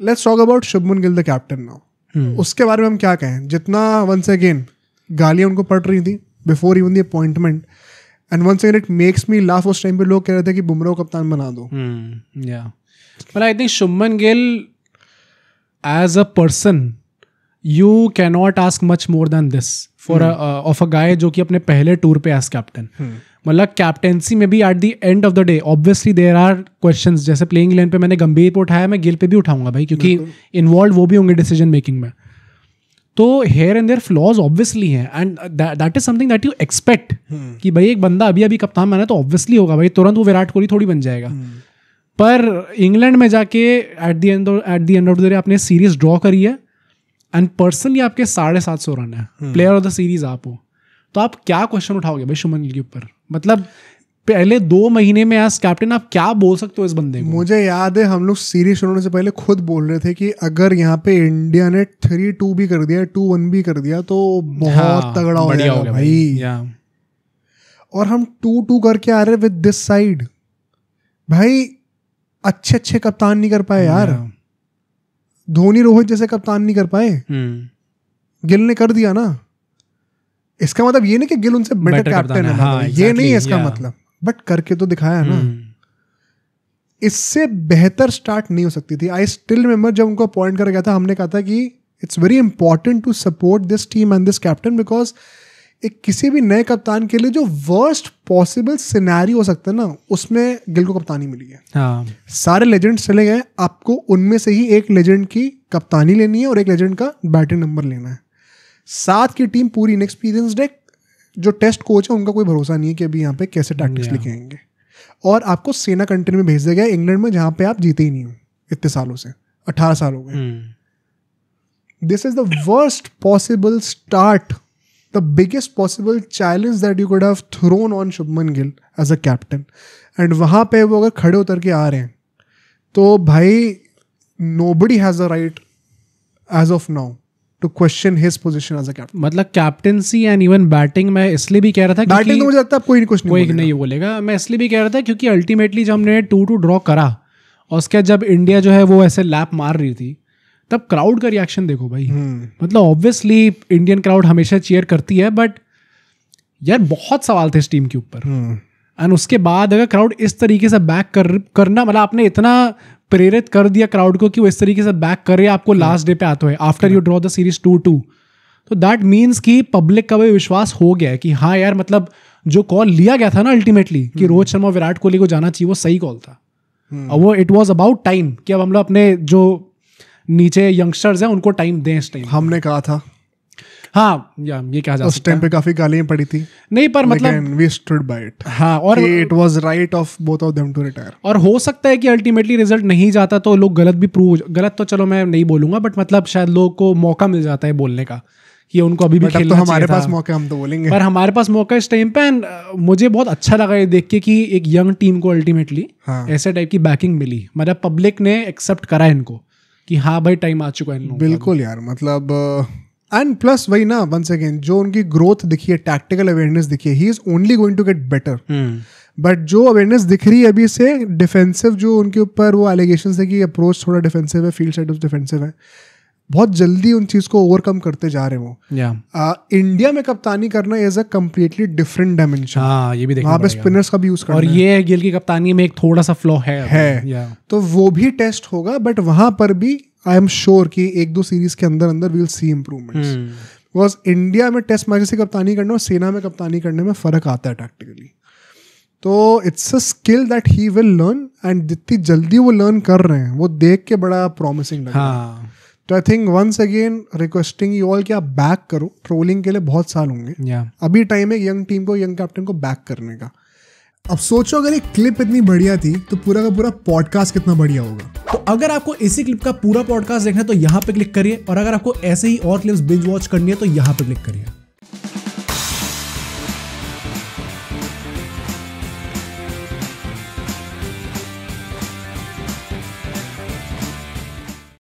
Let's talk about Shubman Gill the captain now. उसके बारे में हम क्या कहें, जितना वंस अगेन गालियां उनको पड़ रही थी before even the appointment, and once again it makes me laugh. उस टाइम पे लोग कह रहे थे कि बुमराह को कप्तान बना दो। But I think Shubman Gill as a person, you cannot ask much more than this for of a guy जो कि अपने पहले टूर पे एज कैप्टन। मतलब कैप्टेंसी में भी at the end of the day obviously there are questions, जैसे playing eleven पे मैंने गंभीर पे उठाया, मैं गिल पे भी उठाऊंगा भाई, क्योंकि इन्वॉल्व वो भी होंगे डिसीजन मेकिंग में। तो here and there flaws obviously हैं, and that is something that you expect कि भाई एक बंदा अभी कप्तान बना है तो ऑब्वियसली होगा भाई, तुरंत वो विराट कोहली थोड़ी बन जाएगा। पर इंग्लैंड में जाके eight the end of the day आपने सीरीज ड्रॉ करी है, एंड पर्सनली आपके 750 रन है, प्लेयर ऑफ द सीरीज आप हो, तो आप क्या क्वेश्चन उठाओगे भाई शुभमन गिल के ऊपर? मतलब पहले 2 महीने में एज कैप्टन आप क्या बोल सकते हो इस बंदे को? मुझे याद है हम लोग सीरीज शुरू होने से पहले खुद बोल रहे थे कि अगर यहाँ पे इंडिया ने 3-2 भी कर दिया, 2-1 भी कर दिया तो बहुत तगड़ा हो जाएगा भाई। और हम 2-2 करके आ रहे विद दिस साइड। भाई अच्छे कप्तान नहीं कर पाए यार, धोनी रोहित जैसे कप्तान नहीं कर पाए, गिल ने कर दिया ना। इसका मतलब ये नहीं कि गिल उनसे बेटर कैप्टन है, हाँ, ये नहीं है इसका मतलब, बट करके तो दिखाया ना। इससे बेहतर स्टार्ट नहीं हो सकती थी। आई स्टिल रिमेंबर जब उनको अपॉइंट करा गया था, हमने कहा था कि it's very important to support this team and this captain, because एक किसी भी नए कप्तान के लिए जो वर्स्ट पॉसिबल सिनेरियो हो सकता है ना, उसमें गिल को कप्तानी मिली है। हाँ। सारे लेजेंड्स चले गए, आपको उनमें से ही एक लेजेंड की कप्तानी लेनी है और एक लेजेंड का बैटिंग नंबर लेना है। साथ की टीम पूरी इनएक्सपीरियंस्ड है, जो टेस्ट कोच है उनका कोई भरोसा नहीं है कि अभी यहाँ पे कैसे टैक्टिक्स लेके आएंगे, और आपको सेना कंट्री में भेज दिया गया इंग्लैंड में, जहाँ पे आप जीते ही नहीं हो इतने सालों से, 18 साल हो गए। This is the worst possible start, the biggest possible challenge that you could have thrown on Shubman Gill as a captain, and वहाँ पे वो अगर खड़े उतर के आ रहे हैं तो भाई nobody has the right as of now to question his position as a captain। मतलब कैप्टेंसी एंड इवन बैटिंग मैं इसलिए भी कह रहा था, बैटिंग तो मुझे लगता है कोई नहीं बोलेगा। मैं इसलिए भी कह रहा था क्योंकि अल्टीमेटली जब हमने 2-2 ड्रॉ करा और उसके बाद जब इंडिया जो है वो ऐसे लैप मार रही थी, तब क्राउड का रिएक्शन देखो भाई। मतलब ऑब्वियसली इंडियन क्राउड हमेशा चीयर करती है, बट यार बहुत सवाल थे इस टीम के ऊपर। एंड उसके बाद अगर क्राउड इस तरीके से बैक करना, मतलब आपने इतना प्रेरित कर दिया क्राउड को कि वो इस तरीके से बैक कर रहे हैं आपको लास्ट डे पे आते हुए, after you draw the series 2-2, तो दैट मीन्स कि पब्लिक का भी विश्वास हो गया है कि हाँ यार, मतलब जो कॉल लिया गया था ना अल्टीमेटली कि रोहित शर्मा विराट कोहली को जाना चाहिए, वो सही कॉल था। और वो इट वॉज अबाउट टाइम कि अब हम लोग अपने जो नीचे यंगस्टर्स हैं उनको टाइम दें इस टाइम। हमने कहा था, हाँ, ये कहा जा सकता है। उस टाइम पे काफी गालियां पड़ी थी, नहीं पर मतलब we stood by it। हाँ, और it was right of both of them to retire। और हो सकता है कि अल्टीमेटली रिजल्ट नहीं जाता तो लोग गलत तो चलो मैं नहीं बोलूंगा, बट मतलब शायद लोगों को मौका मिल जाता है बोलने का कि उनको अभी भी खेलना चाहिए। हमारे पास मौका, हम तो बोलेंगे, पर हमारे पास मौका इस टाइम पे। एंड मुझे बहुत अच्छा लगा ये देख के कि एक यंग टीम को अल्टीमेटली ऐसे टाइप की बैकिंग मिली, मतलब पब्लिक ने एक्सेप्ट करा इनको कि हाँ भाई टाइम आ चुका है इन लोगों का। बिल्कुल यार, मतलब एंड प्लस वही ना, वंस अगेन जो उनकी ग्रोथ दिखी है, टैक्टिकल अवेयरनेस दिखी है, he is only going to get better. But जो अवेयरनेस दिख रही है अभी से, डिफेंसिव जो उनके ऊपर वो एलिगेशंस है कि अप्रोच थोड़ा डिफेंसिव है, फील्ड सेटअप डिफेंसिव है, बहुत जल्दी उन चीज को ओवरकम करते जा रहे हैं वो। इंडिया में कप्तानी करना is a completely different dimension. हाँ, ये भी देखना वहाँ पे स्पिनर्स का भी यूज करना और ये गिल की कप्तानी में एक थोड़ा सा फ्लॉ है। तो वो भी टेस्ट होगा, बट वहां पर भी आई एम श्योर कि 1-2 सीरीज के अंदर अंदर we'll see improvements, because India में टेस्ट मैच से कप्तानी करने और सेना में कप्तानी करने में फर्क आता है टैक्टिकली। तो it's a skill that he will learn, and जितनी जल्दी वो लर्न कर रहे हैं वो देख के बड़ा प्रॉमिसिंग लग रहा है। तो I think once again requesting you all कि आप बैक करो, ट्रोलिंग के लिए बहुत साल होंगे, अभी टाइम है यंग टीम को, यंग कैप्टन को बैक करने का। अब सोचो अगर एक क्लिप इतनी बढ़िया थी तो पूरा का पूरा पॉडकास्ट कितना बढ़िया होगा। तो अगर आपको इसी क्लिप का पूरा पॉडकास्ट देखना है तो यहाँ पे क्लिक करिए, और अगर आपको ऐसे ही और क्लिप्स बिंज वॉच करनी है तो यहाँ पे क्लिक करिए।